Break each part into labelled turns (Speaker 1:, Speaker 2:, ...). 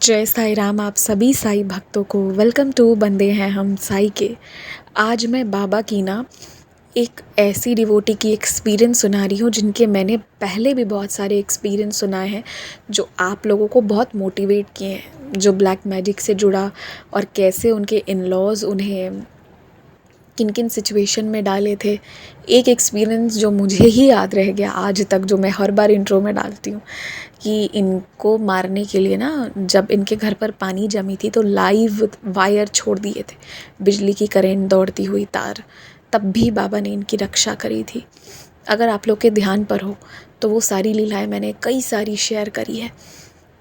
Speaker 1: जय साई राम। आप सभी साई भक्तों को वेलकम टू बंदे हैं हम साई के। आज मैं बाबा की ना एक ऐसी डिवोटी की एक्सपीरियंस सुना रही हूँ जिनके मैंने पहले भी बहुत सारे एक्सपीरियंस सुनाए हैं जो आप लोगों को बहुत मोटिवेट किए हैं, जो ब्लैक मैजिक से जुड़ा और कैसे उनके इन लॉज उन्हें किन किन सिचुएशन में डाले थे। एक एक्सपीरियंस जो मुझे ही याद रह गया आज तक, जो मैं हर बार इंट्रो में डालती हूँ, कि इनको मारने के लिए ना जब इनके घर पर पानी जमी थी तो लाइव वायर छोड़ दिए थे, बिजली की करंट दौड़ती हुई तार, तब भी बाबा ने इनकी रक्षा करी थी। अगर आप लोग के ध्यान पर हो तो वो सारी लीलाएं मैंने कई सारी शेयर करी है,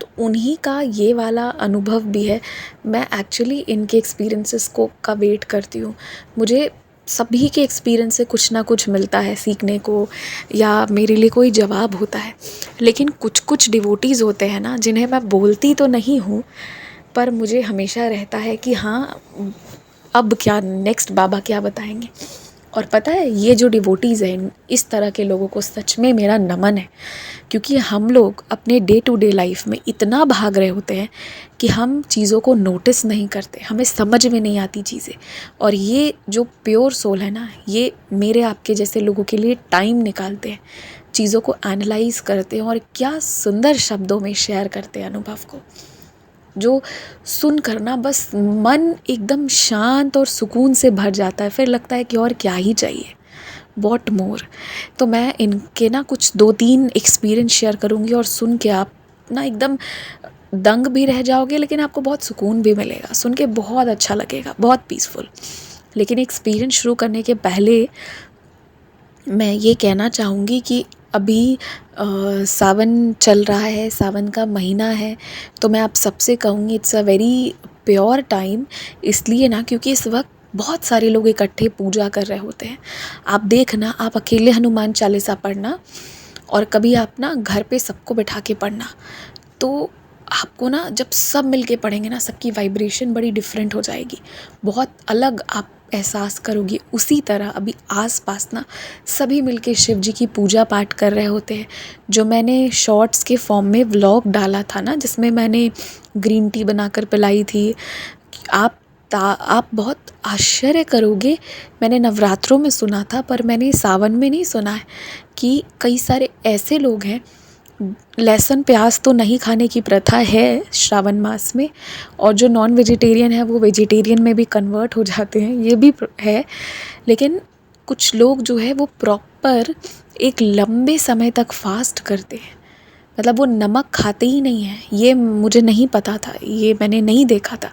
Speaker 1: तो उन्हीं का ये वाला अनुभव भी है। मैं एक्चुअली इनके एक्सपीरियंसेस को का वेट करती हूँ। मुझे सभी के एक्सपीरियंस से कुछ ना कुछ मिलता है सीखने को, या मेरे लिए कोई जवाब होता है। लेकिन कुछ कुछ डिवोटीज़ होते हैं ना, जिन्हें मैं बोलती तो नहीं हूँ, पर मुझे हमेशा रहता है कि हाँ, अब क्या नेक्स्ट बाबा क्या बताएंगे। और पता है, ये जो डिवोटीज़ हैं, इस तरह के लोगों को सच में मेरा नमन है, क्योंकि हम लोग अपने डे टू डे लाइफ में इतना भाग रहे होते हैं कि हम चीज़ों को नोटिस नहीं करते, हमें समझ में नहीं आती चीज़ें। और ये जो प्योर सोल है ना, ये मेरे आपके जैसे लोगों के लिए टाइम निकालते हैं, चीज़ों को एनालाइज करते हैं और क्या सुंदर शब्दों में शेयर करते हैं अनुभव को, जो सुन कर ना बस मन एकदम शांत और सुकून से भर जाता है। फिर लगता है कि और क्या ही चाहिए, वॉट मोर। तो मैं इनके ना कुछ 2-3 एक्सपीरियंस शेयर करूँगी और सुन के आप ना एकदम दंग भी रह जाओगे, लेकिन आपको बहुत सुकून भी मिलेगा, सुन के बहुत अच्छा लगेगा, बहुत पीसफुल। लेकिन एक्सपीरियंस शुरू करने के पहले मैं ये कहना चाहूँगी कि अभी सावन चल रहा है, सावन का महीना है, तो मैं आप सबसे कहूँगी it's a very pure time. इसलिए ना क्योंकि इस वक्त बहुत सारे लोग इकट्ठे पूजा कर रहे होते हैं। आप देखना, आप अकेले हनुमान चालीसा पढ़ना और कभी आप ना घर पे सबको बैठा के पढ़ना, तो आपको ना जब सब मिलके पढ़ेंगे ना, सबकी वाइब्रेशन बड़ी डिफरेंट हो जाएगी, बहुत अलग आप एहसास करोगी। उसी तरह अभी आसपास ना सभी मिलके शिव जी की पूजा पाठ कर रहे होते हैं। जो मैंने शॉर्ट्स के फॉर्म में व्लॉग डाला था ना, जिसमें मैंने ग्रीन टी बनाकर पिलाई थी, आप बहुत आश्चर्य करोगे। मैंने नवरात्रों में सुना था, पर मैंने सावन में नहीं सुना है कि कई सारे ऐसे लोग हैं, लहसुन प्याज तो नहीं खाने की प्रथा है श्रावण मास में, और जो नॉन वेजिटेरियन है वो वेजिटेरियन में भी कन्वर्ट हो जाते हैं, ये भी है। लेकिन कुछ लोग जो है वो प्रॉपर एक लंबे समय तक फास्ट करते हैं, मतलब वो नमक खाते ही नहीं हैं। ये मुझे नहीं पता था, ये मैंने नहीं देखा था।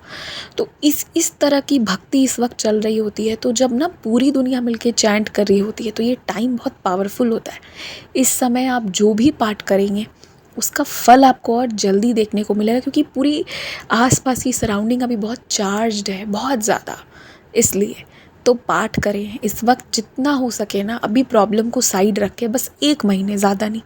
Speaker 1: तो इस तरह की भक्ति इस वक्त चल रही होती है, तो जब ना पूरी दुनिया मिलके चैंट कर रही होती है तो ये टाइम बहुत पावरफुल होता है। इस समय आप जो भी पाठ करेंगे उसका फल आपको और जल्दी देखने को मिलेगा, क्योंकि पूरी आसपास की सराउंडिंग अभी बहुत चार्ज्ड है, बहुत ज़्यादा। इसलिए तो पाठ करें इस वक्त जितना हो सके ना, अभी प्रॉब्लम को साइड रख के, बस 1 महीने, ज़्यादा नहीं,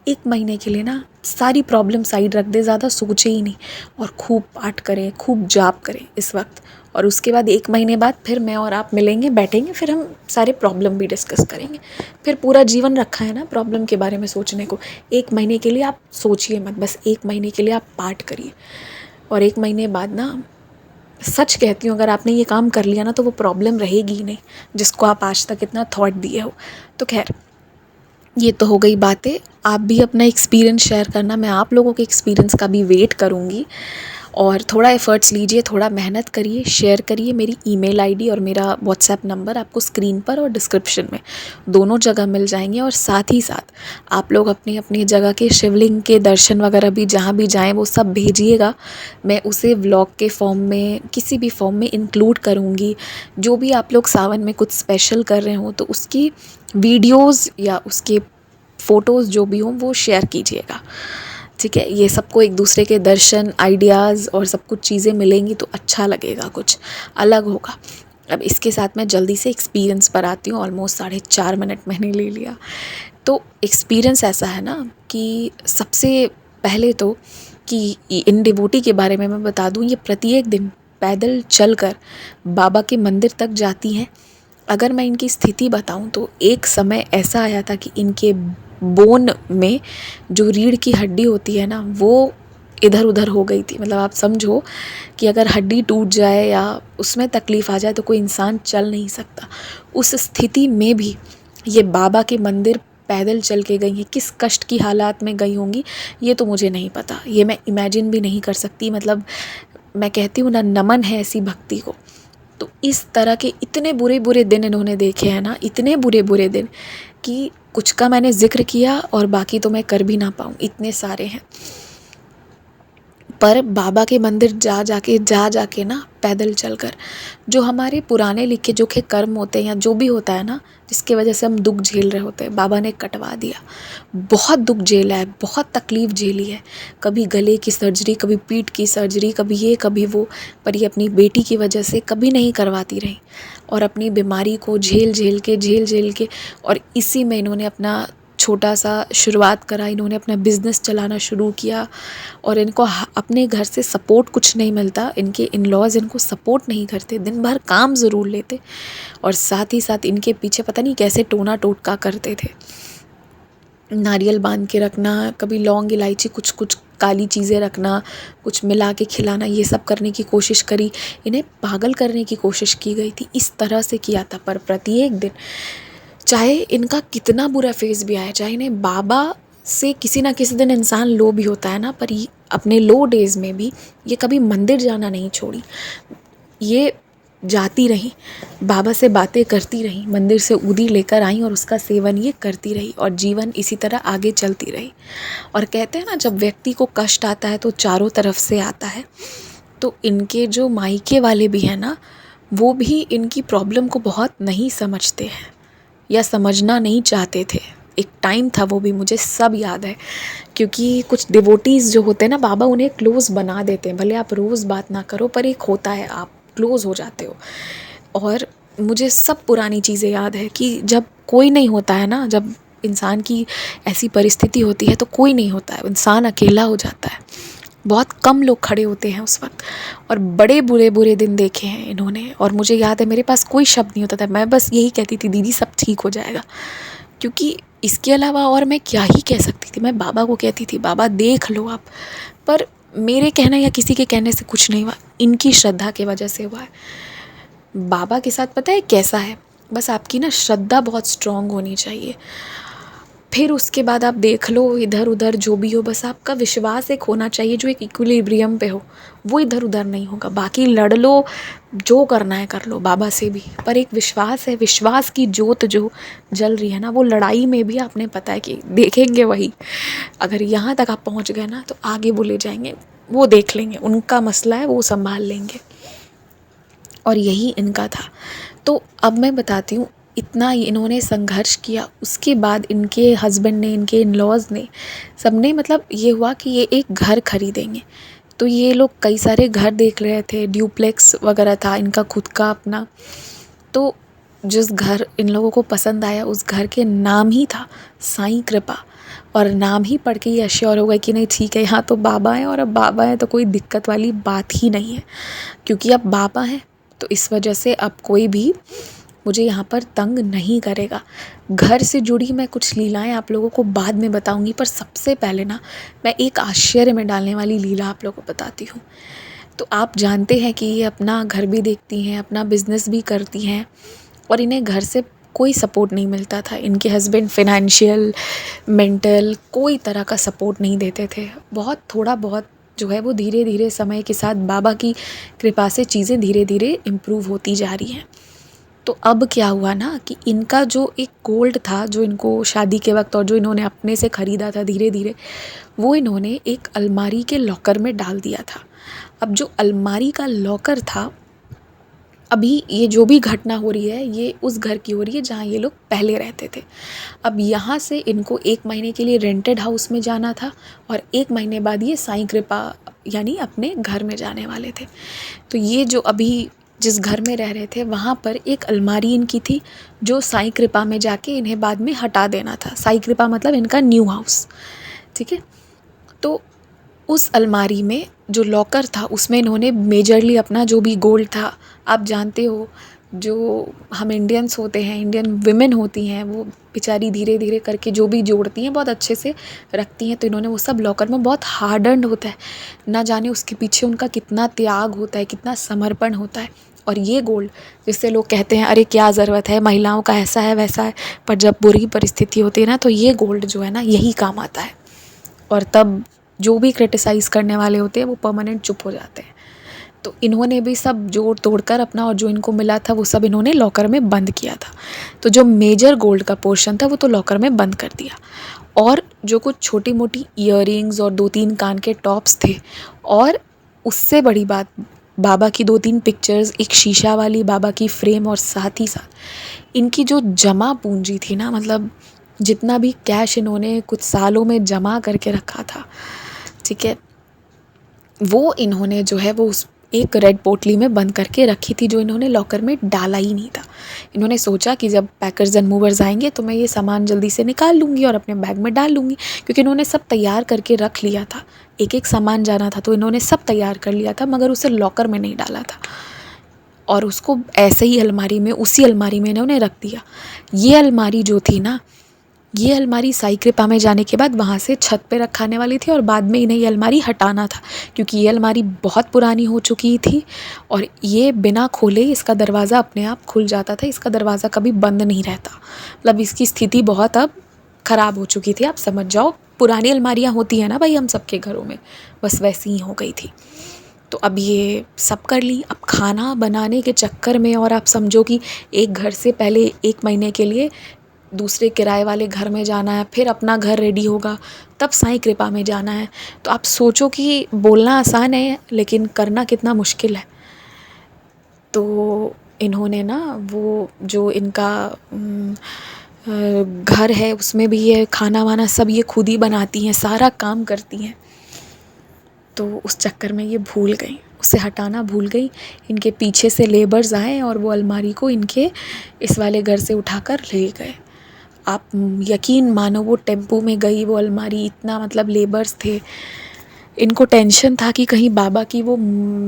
Speaker 1: 1 महीने के लिए ना सारी प्रॉब्लम साइड रख दे, ज़्यादा सोचे ही नहीं, और खूब पाठ करें, खूब जाप करें इस वक्त। और उसके बाद 1 महीने बाद फिर मैं और आप मिलेंगे, बैठेंगे, फिर हम सारे प्रॉब्लम भी डिस्कस करेंगे। फिर पूरा जीवन रखा है ना प्रॉब्लम के बारे में सोचने को। 1 महीने के लिए आप सोचिए मत, बस 1 महीने के लिए आप पाठ करिए, और 1 महीने बाद ना, सच कहती हूँ, अगर आपने ये काम कर लिया ना तो वो प्रॉब्लम रहेगी ही नहीं जिसको आप आज तक इतना थॉट दिए हो। तो खैर, ये तो हो गई बातें। आप भी अपना एक्सपीरियंस शेयर करना, मैं आप लोगों के एक्सपीरियंस का भी वेट करूँगी। और थोड़ा एफ़र्ट्स लीजिए, थोड़ा मेहनत करिए, शेयर करिए। मेरी ईमेल आईडी और मेरा व्हाट्सएप नंबर आपको स्क्रीन पर और डिस्क्रिप्शन में दोनों जगह मिल जाएंगे। और साथ ही साथ आप लोग अपनी अपनी जगह के शिवलिंग के दर्शन वगैरह भी जहाँ भी जाएँ वो सब भेजिएगा। मैं उसे व्लॉग के फॉर्म में, किसी भी फॉर्म में इंक्लूड करूँगी। जो भी आप लोग सावन में कुछ स्पेशल कर रहे हो तो उसकी वीडियोज़ या उसके फ़ोटोज़ जो भी हों वो शेयर कीजिएगा, ठीक है। ये सबको एक दूसरे के दर्शन, आइडियाज़ और सब कुछ चीज़ें मिलेंगी तो अच्छा लगेगा, कुछ अलग होगा। अब इसके साथ मैं जल्दी से एक्सपीरियंस पर आती हूँ। ऑलमोस्ट 4.5 मिनट मैंने ले लिया। तो एक्सपीरियंस ऐसा है ना कि सबसे पहले तो कि इन डिवोटी के बारे में मैं बता दूँ, ये प्रत्येक दिन पैदल चलकर बाबा के मंदिर तक जाती हैं। अगर मैं इनकी स्थिति बताऊं तो एक समय ऐसा आया था कि इनके बोन में जो रीढ़ की हड्डी होती है ना, वो इधर-उधर हो गई थी। मतलब आप समझो कि अगर हड्डी टूट जाए या उसमें तकलीफ़ आ जाए तो कोई इंसान चल नहीं सकता। उस स्थिति में भी ये बाबा के मंदिर पैदल चल के गई हैं। किस कष्ट की हालात में गई होंगी ये तो मुझे नहीं पता, ये मैं इमेजिन भी नहीं कर सकती। मतलब मैं कहती हूँ ना, नमन है ऐसी भक्ति को। तो इस तरह के इतने बुरे-बुरे दिन इन्होंने देखे हैं ना, इतने बुरे-बुरे दिन कि कुछ का मैंने ज़िक्र किया और बाकी तो मैं कर भी ना पाऊँ, इतने सारे हैं। पर बाबा के मंदिर जा जाके ना, पैदल चलकर जो हमारे पुराने लिखे जोखे कर्म होते हैं या जो भी होता है ना, जिसकी वजह से हम दुख झेल रहे होते हैं, बाबा ने कटवा दिया। बहुत दुख झेला है, बहुत तकलीफ़ झेली है। कभी गले की सर्जरी, कभी पीठ की सर्जरी, कभी ये कभी वो। पर ये अपनी बेटी की वजह से कभी नहीं करवाती रही और अपनी बीमारी को झेल के और इसी में इन्होंने अपना छोटा सा शुरुआत करा। इन्होंने अपना बिज़नेस चलाना शुरू किया और इनको अपने घर से सपोर्ट कुछ नहीं मिलता। इनके इन-लॉज़ इनको सपोर्ट नहीं करते, दिन भर काम ज़रूर लेते और साथ ही साथ इनके पीछे पता नहीं कैसे टोना टोटका करते थे। नारियल बांध के रखना, कभी लौंग इलायची कुछ कुछ काली चीज़ें रखना, कुछ मिला के खिलाना, ये सब करने की कोशिश करी। इन्हें पागल करने की कोशिश की गई थी, इस तरह से किया था। पर प्रत्येक दिन, चाहे इनका कितना बुरा फेज़ भी आए, चाहे इन्हें बाबा से किसी ना किसी दिन इंसान लो भी होता है ना, पर ये अपने लो डेज़ में भी ये कभी मंदिर जाना नहीं छोड़ी। ये जाती रहीं, बाबा से बातें करती रहीं, मंदिर से ऊदी लेकर आईं और उसका सेवन ये करती रही और जीवन इसी तरह आगे चलती रही। और कहते हैं ना, जब व्यक्ति को कष्ट आता है तो चारों तरफ से आता है। तो इनके जो मायके वाले भी हैं ना, वो भी इनकी प्रॉब्लम को बहुत नहीं समझते हैं या समझना नहीं चाहते थे। एक टाइम था, वो भी मुझे सब याद है, क्योंकि कुछ डिवोटीज़ जो होते हैं ना, बाबा उन्हें क्लोज़ बना देते हैं। भले आप रोज़ बात ना करो, पर एक होता है, आप क्लोज़ हो जाते हो। और मुझे सब पुरानी चीज़ें याद है कि जब कोई नहीं होता है ना, जब इंसान की ऐसी परिस्थिति होती है तो कोई नहीं होता है, इंसान अकेला हो जाता है। बहुत कम लोग खड़े होते हैं उस वक्त। और बड़े बुरे बुरे दिन देखे हैं इन्होंने। और मुझे याद है, मेरे पास कोई शब्द नहीं होता था, मैं बस यही कहती थी, दीदी सब ठीक हो जाएगा। क्योंकि इसके अलावा और मैं क्या ही कह सकती थी। मैं बाबा को कहती थी, बाबा देख लो आप। पर मेरे कहना या किसी के कहने से कुछ नहीं हुआ, इनकी श्रद्धा की वजह से हुआ है। बाबा के साथ पता है कैसा है, बस आपकी ना श्रद्धा बहुत स्ट्रॉन्ग होनी चाहिए। फिर उसके बाद आप देख लो इधर उधर जो भी हो, बस आपका विश्वास एक होना चाहिए जो एक इक्विलिब्रियम पे हो, वो इधर उधर नहीं होगा। बाकी लड़ लो, जो करना है कर लो बाबा से भी, पर एक विश्वास है, विश्वास की जोत जो जल रही है ना, वो लड़ाई में भी आपने पता है कि देखेंगे वही। अगर यहाँ तक आप पहुँच गए ना, तो आगे वो ले जाएंगे, वो देख लेंगे, उनका मसला है, वो संभाल लेंगे। और यही इनका था। तो अब मैं बताती हूँ, इतना इन्होंने संघर्ष किया, उसके बाद इनके हस्बैंड ने, इनके इन-लॉज़ ने, सबने, मतलब ये हुआ कि ये एक घर खरीदेंगे। तो ये लोग कई सारे घर देख रहे थे, ड्यूप्लेक्स वगैरह था इनका खुद का अपना। तो जिस घर इन लोगों को पसंद आया, उस घर के नाम ही था साईं कृपा। और नाम ही पढ़ के ये एश्योर हो गए कि नहीं ठीक है, यहाँ तो बाबा हैं, और अब बाबा हैं तो कोई दिक्कत वाली बात ही नहीं है। क्योंकि अब बाबा हैं तो इस वजह से अब कोई भी मुझे यहाँ पर तंग नहीं करेगा। घर से जुड़ी मैं कुछ लीलाएं आप लोगों को बाद में बताऊंगी, पर सबसे पहले ना, मैं एक आश्चर्य में डालने वाली लीला आप लोगों को बताती हूँ। तो आप जानते हैं कि ये अपना घर भी देखती हैं, अपना बिज़नेस भी करती हैं, और इन्हें घर से कोई सपोर्ट नहीं मिलता था। इनके हस्बैंड फाइनेंशियल, मेंटल, कोई तरह का सपोर्ट नहीं देते थे। बहुत थोड़ा बहुत जो है वो धीरे धीरे समय के साथ बाबा की कृपा से चीज़ें धीरे धीरे इम्प्रूव होती जा रही हैं। तो अब क्या हुआ ना कि इनका जो एक गोल्ड था, जो इनको शादी के वक्त और जो इन्होंने अपने से ख़रीदा था धीरे धीरे, वो इन्होंने एक अलमारी के लॉकर में डाल दिया था। अब जो अलमारी का लॉकर था, अभी ये जो भी घटना हो रही है ये उस घर की हो रही है जहाँ ये लोग पहले रहते थे। अब यहाँ से इनको 1 महीने के लिए रेंटेड हाउस में जाना था और 1 महीने बाद ये साईं कृपा यानी अपने घर में जाने वाले थे। तो ये जो अभी जिस घर में रह रहे थे, वहाँ पर एक अलमारी इनकी थी जो साईं कृपा में जाके इन्हें बाद में हटा देना था। साईं कृपा मतलब इनका न्यू हाउस, ठीक है। तो उस अलमारी में जो लॉकर था उसमें इन्होंने मेजरली अपना जो भी गोल्ड था, आप जानते हो जो हम इंडियंस होते हैं, इंडियन विमेन होती हैं, वो बेचारी धीरे धीरे करके जो भी जोड़ती हैं बहुत अच्छे से रखती हैं। तो इन्होंने वो सब लॉकर में, बहुत हार्ड अर्न्ड होता है, ना जाने उसके पीछे उनका कितना त्याग होता है, कितना समर्पण होता है। और ये गोल्ड, जिससे लोग कहते हैं अरे क्या ज़रूरत है, महिलाओं का ऐसा है वैसा है, पर जब बुरी परिस्थिति होती है ना, तो ये गोल्ड जो है ना, यही काम आता है। और तब जो भी क्रिटिसाइज़ करने वाले होते हैं वो परमानेंट चुप हो जाते हैं। तो इन्होंने भी सब जोड़ तोड़ कर अपना, और जो इनको मिला था वो सब इन्होंने लॉकर में बंद किया था। तो जो मेजर गोल्ड का पोर्शन था वो तो लॉकर में बंद कर दिया, और जो कुछ छोटी मोटी ईयरिंग्स और 2-3 कान के टॉप्स थे, और उससे बड़ी बात, बाबा की 2-3 पिक्चर्स, एक शीशा वाली बाबा की फ्रेम, और साथ ही साथ इनकी जो जमा पूंजी थी ना, मतलब जितना भी कैश इन्होंने कुछ सालों में जमा करके रखा था, ठीक है, वो इन्होंने जो है वो उस एक रेड पोटली में बंद करके रखी थी, जो इन्होंने लॉकर में डाला ही नहीं था। इन्होंने सोचा कि जब पैकर्स एंड मूवर्स आएंगे तो मैं ये सामान जल्दी से निकाल लूँगी और अपने बैग में डाल लूँगी, क्योंकि इन्होंने सब तैयार करके रख लिया था। एक एक सामान जाना था तो इन्होंने सब तैयार कर लिया था, मगर उसे लॉकर में नहीं डाला था, और उसको ऐसे ही अलमारी में, उसी अलमारी में इन्होंने रख दिया। ये अलमारी जो थी ना, ये अलमारी साई कृपा में जाने के बाद वहाँ से छत पे रखाने वाली थी, और बाद में इन्हें ये अलमारी हटाना था, क्योंकि ये अलमारी बहुत पुरानी हो चुकी थी, और ये बिना खोले इसका दरवाज़ा अपने आप खुल जाता था, इसका दरवाज़ा कभी बंद नहीं रहता। मतलब इसकी स्थिति बहुत अब ख़राब हो चुकी थी, आप समझ जाओ, पुरानी अलमारियाँ होती हैं ना भाई हम सबके घरों में, बस वैसी ही हो गई थी। तो अब ये सब कर ली। अब खाना बनाने के चक्कर में, और आप समझो कि एक घर से पहले 1 महीने के लिए दूसरे किराए वाले घर में जाना है, फिर अपना घर रेडी होगा, तब साईं कृपा में जाना है। तो आप सोचो कि बोलना आसान है लेकिन करना कितना मुश्किल है। तो इन्होंने ना वो जो इनका घर है उसमें भी ये खाना वाना सब ये खुद ही बनाती हैं, सारा काम करती हैं। तो उस चक्कर में ये भूल गई, उसे हटाना भूल गई। इनके पीछे से लेबर्स आए और वो अलमारी को इनके इस वाले घर से उठाकर ले गए। आप यकीन मानो, वो टेम्पो में गई वो अलमारी, इतना मतलब लेबर्स थे। इनको टेंशन था कि कहीं बाबा की वो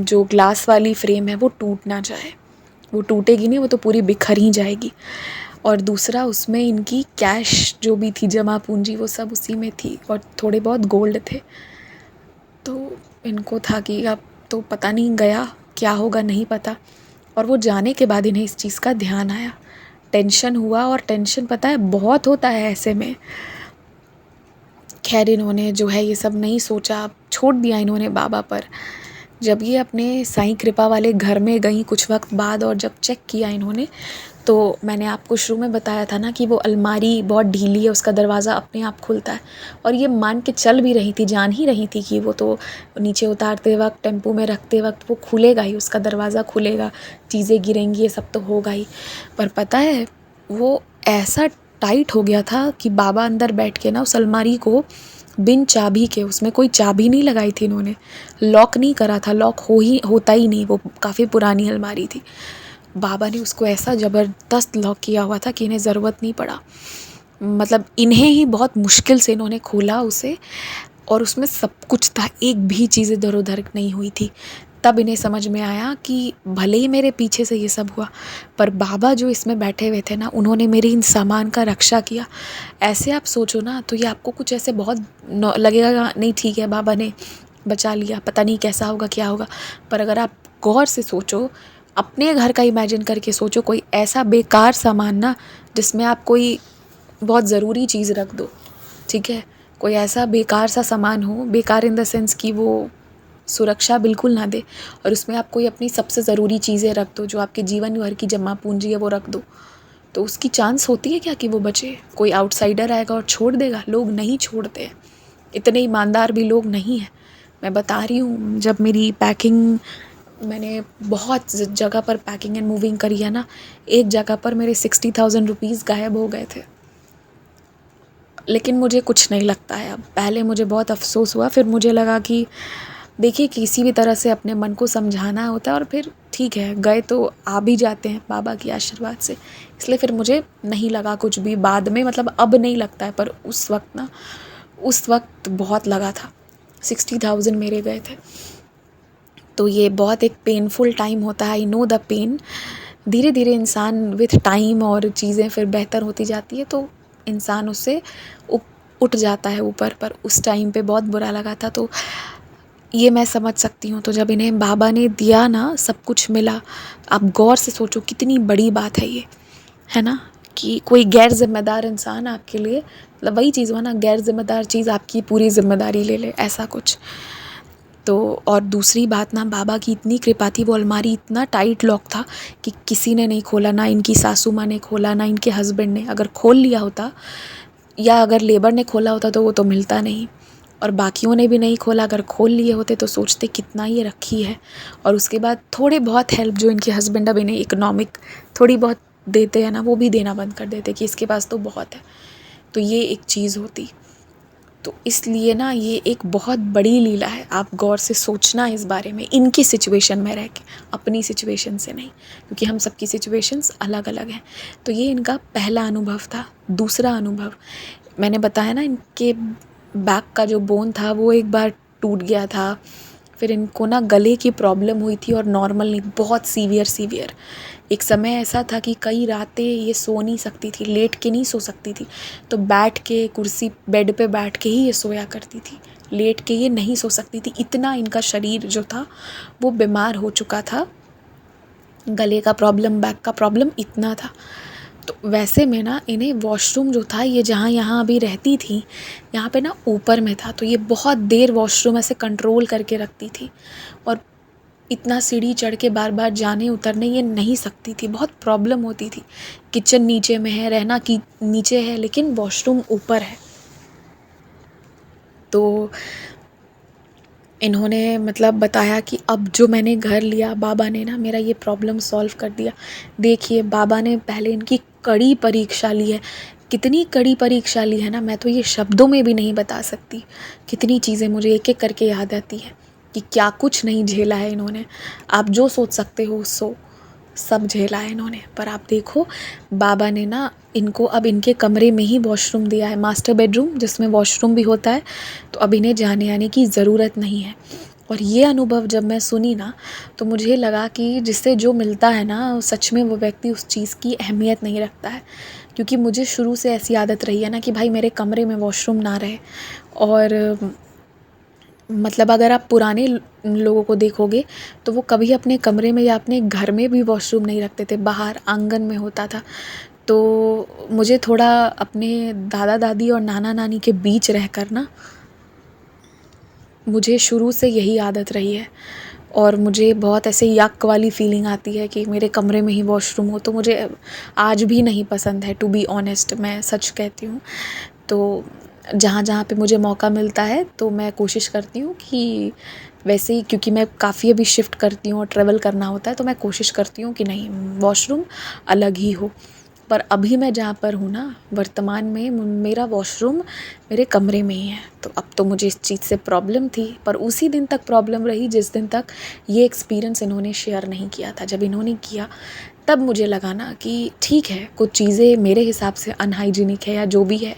Speaker 1: जो ग्लास वाली फ्रेम है वो टूट ना जाए। वो टूटेगी नहीं, वो तो पूरी बिखर ही जाएगी। और दूसरा, उसमें इनकी कैश जो भी थी, जमा पूंजी, वो सब उसी में थी, और थोड़े बहुत गोल्ड थे। तो इनको था कि अब तो पता नहीं गया क्या होगा, नहीं पता। और वो जाने के बाद इन्हें इस चीज़ का ध्यान आया, टेंशन हुआ, और टेंशन पता है बहुत होता है ऐसे में। खैर इन्होंने जो है ये सब नहीं सोचा, छोड़ दिया इन्होंने बाबा पर। जब ये अपने साईं कृपा वाले घर में गई कुछ वक्त बाद, और जब चेक किया इन्होंने, तो मैंने आपको शुरू में बताया था ना कि वो अलमारी बहुत ढीली है, उसका दरवाज़ा अपने आप खुलता है। और ये मान के चल भी रही थी, जान ही रही थी कि वो तो नीचे उतारते वक्त, टेम्पो में रखते वक्त वो खुलेगा ही, उसका दरवाज़ा खुलेगा, चीज़ें गिरेंगी, ये सब तो होगा ही। पर पता है वो ऐसा टाइट हो गया था कि बाबा अंदर बैठ के ना उस अलमारी को बिन चाबी के, उसमें कोई चाबी नहीं लगाई थी इन्होंने, लॉक नहीं करा था, लॉक होता ही नहीं, वो काफ़ी पुरानी अलमारी थी। बाबा ने उसको ऐसा ज़बरदस्त लॉक किया हुआ था कि इन्हें ज़रूरत नहीं पड़ा, मतलब इन्हें ही बहुत मुश्किल से इन्होंने खोला उसे, और उसमें सब कुछ था, एक भी चीज़ इधर उधर नहीं हुई थी। तब इन्हें समझ में आया कि भले ही मेरे पीछे से ये सब हुआ, पर बाबा जो इसमें बैठे हुए थे ना, उन्होंने मेरे इन सामान का रक्षा किया। ऐसे आप सोचो ना, तो ये आपको कुछ ऐसे बहुत लगेगा नहीं ठीक है बाबा ने बचा लिया, पता नहीं कैसा होगा क्या होगा। पर अगर आप गौर से सोचो, अपने घर का इमेजिन करके सोचो, कोई ऐसा बेकार सामान ना जिसमें आप कोई बहुत ज़रूरी चीज़ रख दो, ठीक है, कोई ऐसा बेकार सा सामान हो, बेकार इन द सेंस कि वो सुरक्षा बिल्कुल ना दे, और उसमें आप कोई अपनी सबसे ज़रूरी चीज़ें रख दो, जो आपके जीवन भर की जमा पूंजी है वो रख दो, तो उसकी चांस होती है क्या कि वो बचे? कोई आउटसाइडर आएगा और छोड़ देगा? लोग नहीं छोड़ते हैं, इतने ईमानदार भी लोग नहीं हैं। मैं बता रही हूँ, जब मेरी पैकिंग, मैंने बहुत जगह पर पैकिंग एंड मूविंग करी है ना, एक जगह पर मेरे 60,000 रुपीज़ गायब हो गए थे, लेकिन मुझे कुछ नहीं लगता है अब। पहले मुझे बहुत अफसोस हुआ, फिर मुझे लगा कि देखिए किसी भी तरह से अपने मन को समझाना होता है, और फिर ठीक है, गए तो आ भी जाते हैं बाबा के आशीर्वाद से, इसलिए फिर मुझे नहीं लगा कुछ भी बाद में, मतलब अब नहीं लगता है, पर उस वक्त ना, उस वक्त बहुत लगा था। 60,000 मेरे गए थे। तो ये बहुत एक पेनफुल टाइम होता है, आई नो द पेन, धीरे धीरे इंसान विथ टाइम और चीज़ें फिर बेहतर होती जाती है तो इंसान उससे उठ जाता है ऊपर। पर उस टाइम पे बहुत बुरा लगा था, तो ये मैं समझ सकती हूँ। तो जब इन्हें बाबा ने दिया ना, सब कुछ मिला, आप गौर से सोचो कितनी बड़ी बात है ये, है ना, कि कोई गैर जिम्मेदार इंसान आपके लिए, मतलब वही चीज़ हुआ ना, गैर जिम्मेदार चीज़ आपकी पूरी जिम्मेदारी ले ले, ऐसा कुछ। तो और दूसरी बात ना, बाबा की इतनी कृपा थी, वो अलमारी इतना टाइट लॉक था कि किसी ने नहीं खोला, ना इनकी सासू माँ ने खोला, ना इनके हस्बैंड ने। अगर खोल लिया होता या अगर लेबर ने खोला होता तो वो तो मिलता नहीं, और बाकियों ने भी नहीं खोला। अगर खोल लिए होते तो सोचते कितना ये रखी है। और उसके बाद थोड़े बहुत हेल्प जो इनके हस्बैंड अब इन्हें इकोनॉमिक थोड़ी बहुत देते हैं ना, वो भी देना बंद कर देते कि इसके पास तो बहुत है। तो ये एक चीज़ होती। तो इसलिए ना ये एक बहुत बड़ी लीला है। आप गौर से सोचना इस बारे में, इनकी सिचुएशन में रह के, अपनी सिचुएशन से नहीं, क्योंकि हम सबकी सिचुएशंस अलग अलग हैं। तो ये इनका पहला अनुभव था। दूसरा अनुभव, मैंने बताया ना, इनके बैक का जो बोन था वो एक बार टूट गया था। फिर इनको ना गले की प्रॉब्लम हुई थी, और नॉर्मल नहीं, बहुत सीवियर। एक समय ऐसा था कि कई रातें ये सो नहीं सकती थी, लेट के नहीं सो सकती थी, तो बैठ के कुर्सी बेड पे बैठ के ही ये सोया करती थी, लेट के ये नहीं सो सकती थी। इतना इनका शरीर जो था वो बीमार हो चुका था, गले का प्रॉब्लम, बैक का प्रॉब्लम इतना था। तो वैसे में ना इन्हें वॉशरूम जो था, ये जहाँ यहाँ अभी रहती थी, यहाँ पे ना ऊपर में था, तो ये बहुत देर वॉशरूम ऐसे कंट्रोल करके रखती थी, और इतना सीढ़ी चढ़ के बार बार जाने उतरने ये नहीं सकती थी, बहुत प्रॉब्लम होती थी। किचन नीचे में है, रहना कि नीचे है, लेकिन वॉशरूम ऊपर है। तो इन्होंने मतलब बताया कि अब जो मैंने घर लिया, बाबा ने ना मेरा ये प्रॉब्लम सॉल्व कर दिया। देखिए, बाबा ने पहले इनकी कड़ी परीक्षा ली है। कितनी कड़ी परीक्षा ली है ना, मैं तो ये शब्दों में भी नहीं बता सकती। कितनी चीज़ें मुझे एक एक करके याद आती है कि क्या कुछ नहीं झेला है इन्होंने। आप जो सोच सकते हो सो सब झेला है इन्होंने। पर आप देखो, बाबा ने ना इनको अब इनके कमरे में ही वॉशरूम दिया है, मास्टर बेडरूम जिसमें वॉशरूम भी होता है। तो अब इन्हें जाने आने की ज़रूरत नहीं है। और ये अनुभव जब मैं सुनी ना, तो मुझे लगा कि जिससे जो मिलता है ना, सच में वो व्यक्ति उस चीज़ की अहमियत नहीं रखता है। क्योंकि मुझे शुरू से ऐसी आदत रही है ना कि भाई मेरे कमरे में वॉशरूम ना रहे। और मतलब अगर आप पुराने लोगों को देखोगे तो वो कभी अपने कमरे में या अपने घर में भी वॉशरूम नहीं रखते थे, बाहर आंगन में होता था। तो मुझे थोड़ा अपने दादा दादी और नाना नानी के बीच रहकर ना, मुझे शुरू से यही आदत रही है। और मुझे बहुत ऐसे यक वाली फीलिंग आती है कि मेरे कमरे में ही वॉशरूम हो, तो मुझे आज भी नहीं पसंद है, टू बी ऑनेस्ट, मैं सच कहती हूँ। तो जहाँ जहाँ पे मुझे मौका मिलता है तो मैं कोशिश करती हूँ कि वैसे ही, क्योंकि मैं काफ़ी अभी शिफ्ट करती हूँ और ट्रैवल करना होता है, तो मैं कोशिश करती हूँ कि नहीं, वॉशरूम अलग ही हो। पर अभी मैं जहाँ पर हूँ ना, वर्तमान में मेरा वॉशरूम मेरे कमरे में ही है। तो अब तो मुझे इस चीज़ से प्रॉब्लम थी, पर उसी दिन तक प्रॉब्लम रही जिस दिन तक ये एक्सपीरियंस इन्होंने शेयर नहीं किया था। जब इन्होंने किया तब मुझे लगा ना कि ठीक है, कुछ चीज़ें मेरे हिसाब से अनहाइजीनिक है या जो भी है,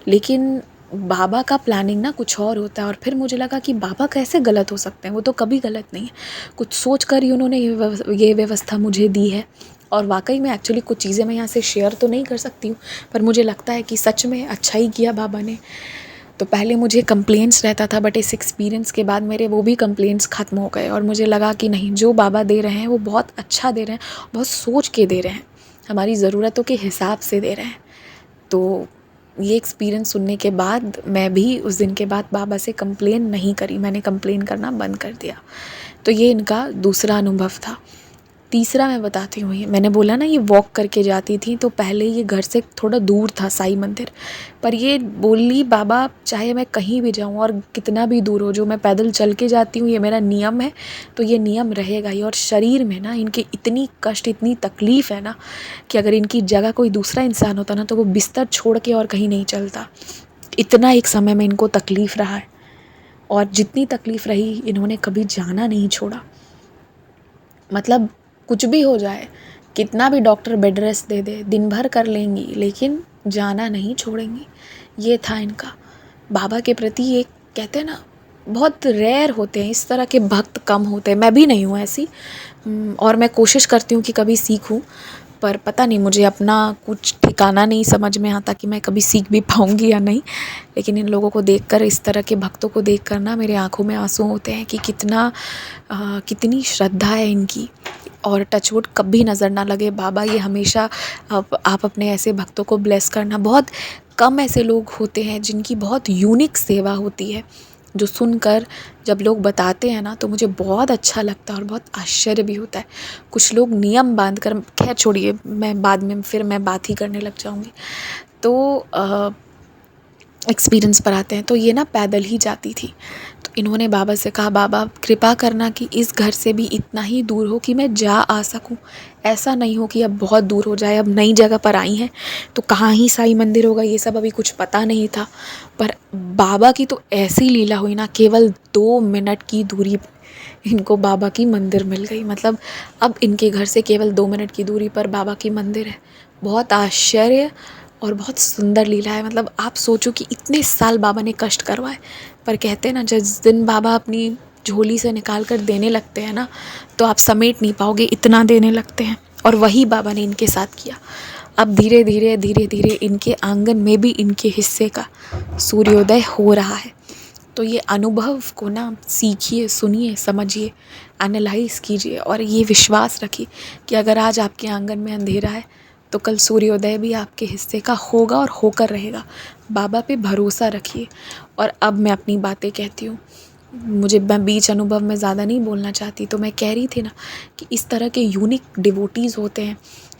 Speaker 1: लेकिन बाबा का प्लानिंग ना कुछ और होता है। और फिर मुझे लगा कि बाबा कैसे गलत हो सकते हैं, वो तो कभी गलत नहीं है। कुछ सोच कर ही उन्होंने ये व्यवस्था मुझे दी है। और वाकई में एक्चुअली कुछ चीज़ें मैं यहाँ से शेयर तो नहीं कर सकती हूँ, पर मुझे लगता है कि सच में अच्छा ही किया बाबा ने। तो पहले मुझे कंप्लेंट्स रहता था, बट इस एक्सपीरियंस के बाद मेरे वो भी कंप्लेंट्स ख़त्म हो गए, और मुझे लगा कि नहीं, जो बाबा दे रहे हैं वो बहुत अच्छा दे रहे हैं, बहुत सोच के दे रहे हैं, हमारी ज़रूरतों के हिसाब से दे रहे हैं। तो ये एक्सपीरियंस सुनने के बाद मैं भी उस दिन के बाद बाबा से कंप्लेन नहीं करी, मैंने कंप्लेन करना बंद कर दिया। तो ये इनका दूसरा अनुभव था। तीसरा मैं बताती हूँ, ये मैंने बोला ना, ये वॉक करके जाती थी, तो पहले ये घर से थोड़ा दूर था साईं मंदिर, पर ये बोली, बाबा चाहे मैं कहीं भी जाऊँ और कितना भी दूर हो, जो मैं पैदल चल के जाती हूँ, ये मेरा नियम है, तो ये नियम रहेगा ही। और शरीर में ना इनके इतनी कष्ट, इतनी तकलीफ़ है ना, कि अगर इनकी जगह कोई दूसरा इंसान होता ना, तो वो बिस्तर छोड़ के और कहीं नहीं चलता। इतना एक समय में इनको तकलीफ़ रहा है, और जितनी तकलीफ़ रही, इन्होंने कभी जाना नहीं छोड़ा। मतलब कुछ भी हो जाए, कितना भी डॉक्टर बेड रेस्ट दे दे, दिन भर कर लेंगी, लेकिन जाना नहीं छोड़ेंगी। ये था इनका बाबा के प्रति एक, कहते हैं ना, बहुत रेयर होते हैं, इस तरह के भक्त कम होते हैं। मैं भी नहीं हूँ ऐसी, और मैं कोशिश करती हूँ कि कभी सीखूँ, पर पता नहीं, मुझे अपना कुछ ठिकाना नहीं समझ में आता कि मैं कभी सीख भी पाऊँगी या नहीं। लेकिन इन लोगों को देखकर, इस तरह के भक्तों को देखकर ना मेरे आँखों में आँसू होते हैं कि कितनी श्रद्धा है इनकी। और टचवुड कभी नज़र ना लगे बाबा, ये हमेशा आप अपने ऐसे भक्तों को ब्लेस करना। बहुत कम ऐसे लोग होते हैं जिनकी बहुत यूनिक सेवा होती है, जो सुनकर जब लोग बताते हैं ना तो मुझे बहुत अच्छा लगता है और बहुत आश्चर्य भी होता है। कुछ लोग नियम बांध कर, खैर छोड़िए, मैं बाद में फिर मैं बात ही करने लग जाऊँगी। तो एक्सपीरियंस पर आते हैं। तो ये ना पैदल ही जाती थी, तो इन्होंने बाबा से कहा, बाबा कृपा करना कि इस घर से भी इतना ही दूर हो कि मैं जा आ सकूं। ऐसा नहीं हो कि अब बहुत दूर हो जाए। अब नई जगह पर आई हैं तो कहाँ ही साईं मंदिर होगा, ये सब अभी कुछ पता नहीं था। पर बाबा की तो ऐसी लीला हुई ना, केवल 2 मिनट की दूरी पर इनको बाबा की मंदिर मिल गई। मतलब अब इनके घर से केवल 2 मिनट की दूरी पर बाबा की मंदिर है। बहुत आश्चर्य और बहुत सुंदर लीला है। मतलब आप सोचो कि इतने साल बाबा ने कष्ट करवाए, पर कहते हैं ना, जिस दिन बाबा अपनी झोली से निकाल कर देने लगते हैं ना, तो आप समेट नहीं पाओगे, इतना देने लगते हैं। और वही बाबा ने इनके साथ किया। अब धीरे धीरे इनके आंगन में भी इनके हिस्से का सूर्योदय हो रहा है। तो ये अनुभव को ना सीखिए, सुनिए, समझिए, एनालाइज कीजिए और ये विश्वास रखिए कि अगर आज आपके आंगन में अंधेरा है तो कल सूर्योदय भी आपके हिस्से का होगा और होकर रहेगा। बाबा पे भरोसा रखिए। और अब मैं अपनी बातें कहती हूँ। मैं बीच अनुभव में ज़्यादा नहीं बोलना चाहती। तो मैं कह रही थी ना कि इस तरह के यूनिक डिवोटीज़ होते हैं।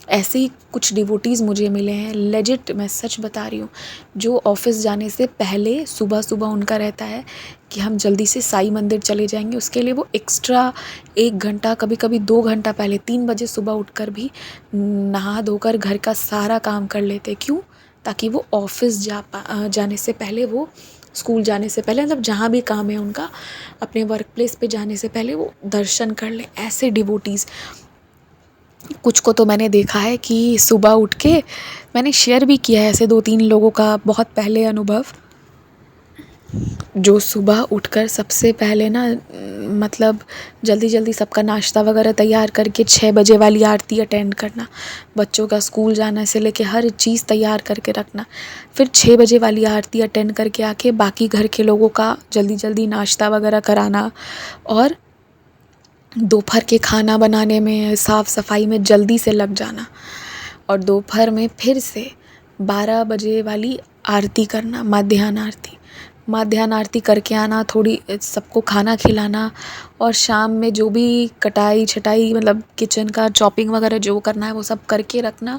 Speaker 1: ऐसे ही कुछ डिवोटीज़ मुझे मिले हैं, लेजिट मैं सच बता रही हूँ, जो ऑफिस जाने से पहले सुबह सुबह उनका रहता है कि हम जल्दी से साईं मंदिर चले जाएंगे। उसके लिए वो एक्स्ट्रा 1 घंटा, कभी कभी 2 घंटा पहले 3 बजे सुबह उठकर भी नहा धोकर घर का सारा काम कर लेते। क्यों? ताकि वो ऑफिस जाने से पहले, वो स्कूल जाने से पहले, मतलब जहाँ भी काम है उनका, अपने वर्क प्लेस पे जाने से पहले वो दर्शन कर लें। ऐसे डिवोटीज़ कुछ को तो मैंने देखा है कि सुबह उठ के, मैंने शेयर भी किया है ऐसे 2-3 लोगों का बहुत पहले अनुभव, जो सुबह उठकर सबसे पहले ना, मतलब जल्दी जल्दी सबका नाश्ता वगैरह तैयार करके 6 बजे वाली आरती अटेंड करना, बच्चों का स्कूल जाना से लेके हर चीज़ तैयार करके रखना, फिर 6 बजे वाली आरती अटेंड करके आके बाकी घर के लोगों का जल्दी जल्दी नाश्ता वगैरह कराना, और दोपहर के खाना बनाने में, साफ़ सफाई में जल्दी से लग जाना, और दोपहर में फिर से 12 बजे वाली आरती करना, माध्याह्न आरती करके आना, थोड़ी सबको खाना खिलाना, और शाम में जो भी कटाई छटाई, मतलब किचन का चॉपिंग वगैरह जो करना है वो सब करके रखना,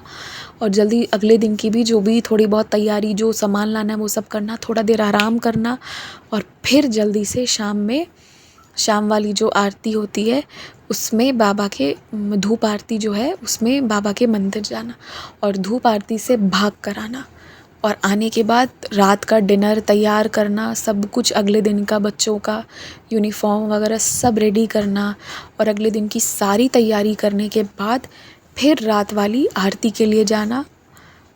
Speaker 1: और जल्दी अगले दिन की भी जो भी थोड़ी बहुत तैयारी, जो सामान लाना है वो सब करना, थोड़ा देर आराम करना, और फिर जल्दी से शाम वाली जो आरती होती है उसमें बाबा के, धूप आरती जो है उसमें बाबा के मंदिर जाना, और धूप आरती से भाग कर आना, और आने के बाद रात का डिनर तैयार करना, सब कुछ अगले दिन का, बच्चों का यूनिफॉर्म वगैरह सब रेडी करना, और अगले दिन की सारी तैयारी करने के बाद फिर रात वाली आरती के लिए जाना,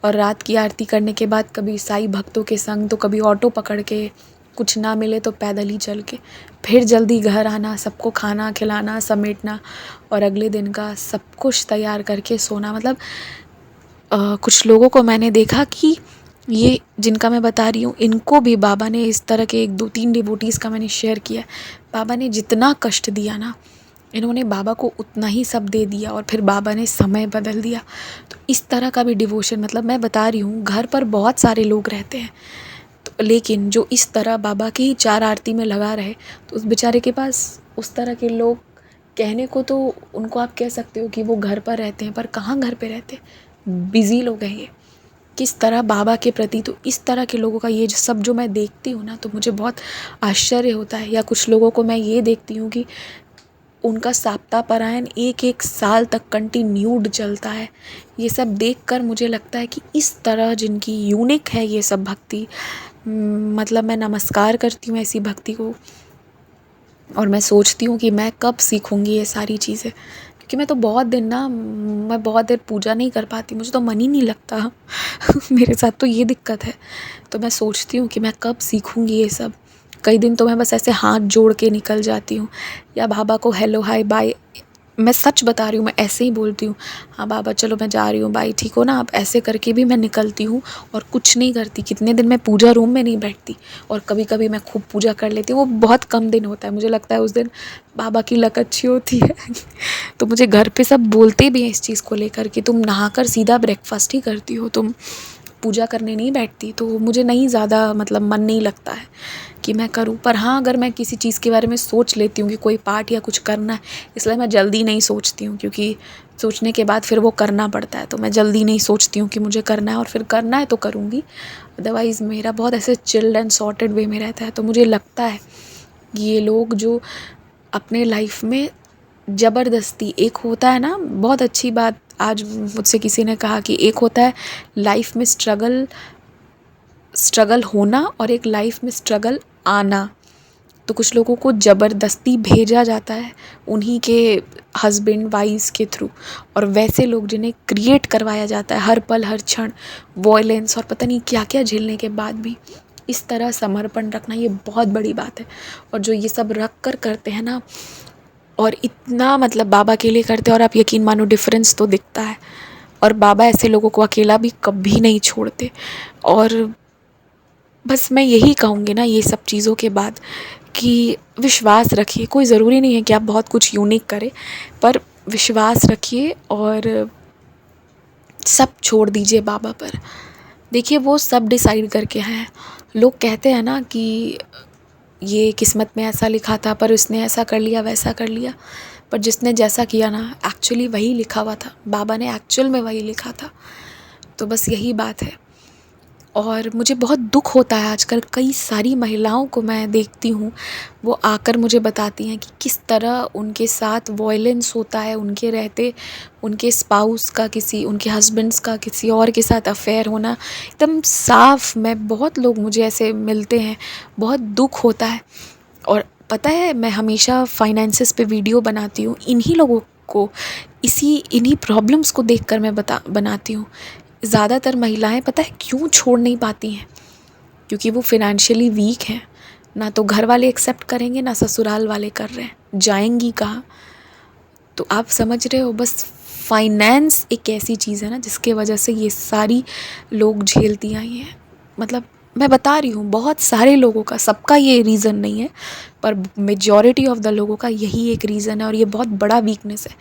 Speaker 1: और रात की आरती करने के बाद कभी साईं भक्तों के संग, तो कभी ऑटो पकड़ के, कुछ ना मिले तो पैदल ही चल के, फिर जल्दी घर आना, सबको खाना खिलाना, समेटना, और अगले दिन का सब कुछ तैयार करके सोना। मतलब कुछ लोगों को मैंने देखा कि ये जिनका मैं बता रही हूँ, इनको भी बाबा ने इस तरह के 1-2-3 डिवोटीज़ का मैंने शेयर किया। बाबा ने जितना कष्ट दिया ना, इन्होंने बाबा को उतना ही सब दे दिया, और फिर बाबा ने समय बदल दिया। तो इस तरह का भी डिवोशन, मतलब मैं बता रही हूँ, घर पर बहुत सारे लोग रहते हैं, तो लेकिन जो इस तरह बाबा की 4 आरती में लगा रहे, तो उस बेचारे के पास उस तरह के लोग, कहने को तो उनको आप कह सकते हो कि वो घर पर रहते हैं, पर कहाँ घर पे रहते, बिज़ी लोग हैं ये। किस तरह बाबा के प्रति, तो इस तरह के लोगों का ये सब जो मैं देखती हूँ ना, तो मुझे बहुत आश्चर्य होता है। या कुछ लोगों को मैं ये देखती हूँ कि उनका सप्ताह पारायण 1-1 साल तक कंटिन्यूड चलता है। ये सब देखकर मुझे लगता है कि इस तरह जिनकी यूनिक है ये सब भक्ति, मतलब मैं नमस्कार करती हूँ ऐसी भक्ति को, और मैं सोचती हूँ कि मैं कब सीखूँगी ये सारी चीज़ें, क्योंकि मैं बहुत देर पूजा नहीं कर पाती, मुझे तो मन ही नहीं लगता मेरे साथ तो ये दिक्कत है। तो मैं सोचती हूँ कि मैं कब सीखूँगी ये सब, कई दिन तो मैं बस ऐसे हाथ जोड़ के निकल जाती हूँ, या बाबा को हेलो हाय बाय, मैं सच बता रही हूँ, मैं ऐसे ही बोलती हूँ, हाँ बाबा चलो मैं जा रही हूँ, बाय, ठीक हो ना आप, ऐसे करके भी मैं निकलती हूँ और कुछ नहीं करती। कितने दिन मैं पूजा रूम में नहीं बैठती, और कभी कभी मैं खूब पूजा कर लेती हूँ। वो बहुत कम दिन होता है, मुझे लगता है उस दिन बाबा की लक अच्छी होती है तो मुझे घर पे सब बोलते भी हैं इस चीज़ को लेकर कि तुम नहाकर सीधा ब्रेकफास्ट ही करती हो, तुम पूजा करने नहीं बैठती। तो मुझे नहीं ज़्यादा मतलब मन नहीं लगता है कि मैं करूँ। पर हाँ, अगर मैं किसी चीज़ के बारे में सोच लेती हूँ कि कोई पाठ या कुछ करना है, इसलिए मैं जल्दी नहीं सोचती हूँ, क्योंकि सोचने के बाद फिर वो करना पड़ता है। तो मैं जल्दी नहीं सोचती हूँ कि मुझे करना है, और फिर करना है तो करूँगी। अदरवाइज़ मेरा बहुत ऐसे चिल्ड एंड सॉर्टेड वे में रहता है। तो मुझे लगता है कि ये लोग जो अपने लाइफ में ज़बरदस्ती, एक होता है ना, बहुत अच्छी बात आज मुझसे किसी ने कहा कि एक होता है लाइफ में स्ट्रगल होना, और एक लाइफ में स्ट्रगल आना। तो कुछ लोगों को ज़बरदस्ती भेजा जाता है उन्हीं के हस्बैंड वाइफ्स के थ्रू, और वैसे लोग जिन्हें क्रिएट करवाया जाता है हर पल हर क्षण वॉयलेंस और पता नहीं क्या क्या झेलने के बाद भी इस तरह समर्पण रखना, ये बहुत बड़ी बात है। और जो ये सब रख कर करते हैं ना, और इतना मतलब बाबा के लिए करते हैं, और आप यकीन मानो डिफरेंस तो दिखता है। और बाबा ऐसे लोगों को अकेला भी कभी नहीं छोड़ते। और बस मैं यही कहूँगी ना ये सब चीज़ों के बाद, कि विश्वास रखिए। कोई ज़रूरी नहीं है कि आप बहुत कुछ यूनिक करें, पर विश्वास रखिए और सब छोड़ दीजिए बाबा पर। देखिए वो सब डिसाइड करके हैं। लोग कहते हैं ना कि ये किस्मत में ऐसा लिखा था, पर उसने ऐसा कर लिया वैसा कर लिया, पर जिसने जैसा किया ना एक्चुअली वही लिखा हुआ था, बाबा ने एक्चुअल में वही लिखा था। तो बस यही बात है। और मुझे बहुत दुख होता है आजकल, कई सारी महिलाओं को मैं देखती हूँ, वो आकर मुझे बताती हैं कि किस तरह उनके साथ वॉयलेंस होता है उनके रहते, उनके स्पाउस का, किसी उनके हस्बैंड्स का किसी और के साथ अफेयर होना एकदम साफ। मैं बहुत लोग मुझे ऐसे मिलते हैं, बहुत दुख होता है। और पता है मैं हमेशा फाइनेंसेस पे वीडियो बनाती हूँ, इन्हीं लोगों को, इन्हीं प्रॉब्लम्स को देखकर मैं बनाती हूँ। ज़्यादातर महिलाएं पता है क्यों छोड़ नहीं पाती हैं? क्योंकि वो फिनेंशियली वीक हैं। ना तो घर वाले एक्सेप्ट करेंगे, ना ससुराल वाले कर रहे हैं, जाएंगी कहाँ? तो आप समझ रहे हो, बस फाइनेंस एक ऐसी चीज़ है ना जिसके वजह से ये सारी लोग झेलती आई हैं। मतलब मैं बता रही हूँ बहुत सारे लोगों का, सबका ये रीज़न नहीं है, पर मेजॉरिटी ऑफ द लोगों का यही एक रीज़न है। और ये बहुत बड़ा वीकनेस है,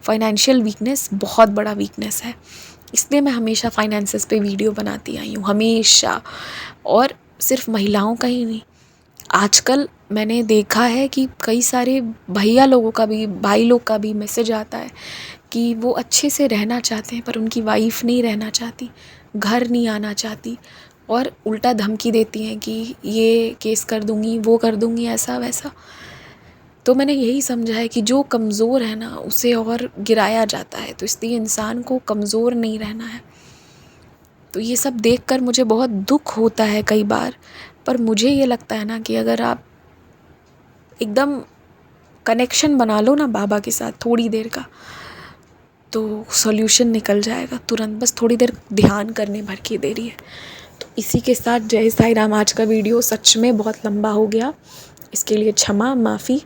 Speaker 1: फाइनेंशियल वीकनेस बहुत बड़ा वीकनेस है। इसलिए मैं हमेशा फाइनेंसेस पे वीडियो बनाती आई हूँ, हमेशा। और सिर्फ महिलाओं का ही नहीं, आजकल मैंने देखा है कि कई सारे भैया लोगों का भी, भाई लोग का भी मैसेज आता है कि वो अच्छे से रहना चाहते हैं, पर उनकी वाइफ नहीं रहना चाहती, घर नहीं आना चाहती, और उल्टा धमकी देती हैं कि ये केस कर दूँगी, वो कर दूँगी, ऐसा वैसा। तो मैंने यही समझा है कि जो कमज़ोर है ना उसे और गिराया जाता है, तो इसलिए इंसान को कमज़ोर नहीं रहना है। तो ये सब देखकर मुझे बहुत दुख होता है कई बार, पर मुझे ये लगता है ना कि अगर आप एकदम कनेक्शन बना लो ना बाबा के साथ थोड़ी देर का, तो सॉल्यूशन निकल जाएगा तुरंत, बस थोड़ी देर ध्यान करने भर की देरी है। तो इसी के साथ जय साई राम। आज का वीडियो सच में बहुत लंबा हो गया, इसके लिए क्षमा माफ़ी।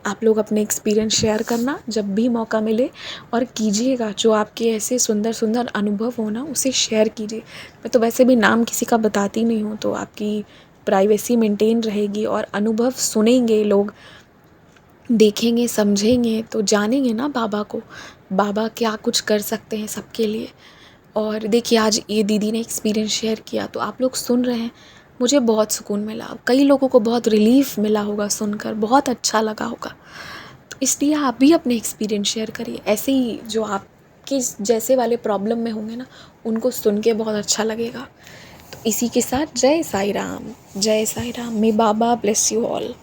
Speaker 1: आप लोग अपने एक्सपीरियंस शेयर करना जब भी मौका मिले, और कीजिएगा जो आपके ऐसे सुंदर सुंदर अनुभव हो ना उसे शेयर कीजिए। मैं तो वैसे भी नाम किसी का बताती नहीं हूँ, तो आपकी प्राइवेसी मेंटेन रहेगी, और अनुभव सुनेंगे लोग, देखेंगे समझेंगे तो जानेंगे ना बाबा को, बाबा क्या कुछ कर सकते हैं सबके लिए। और देखिए आज ये दीदी ने एक्सपीरियंस शेयर किया, तो आप लोग सुन रहे हैं, मुझे बहुत सुकून मिला, कई लोगों को बहुत रिलीफ मिला होगा सुनकर, बहुत अच्छा लगा होगा। तो इसलिए आप भी अपने एक्सपीरियंस शेयर करिए, ऐसे ही जो आपके जैसे वाले प्रॉब्लम में होंगे ना उनको सुन के बहुत अच्छा लगेगा। तो इसी के साथ जय साई राम, जय साई राम। मे बाबा ब्लेस यू ऑल।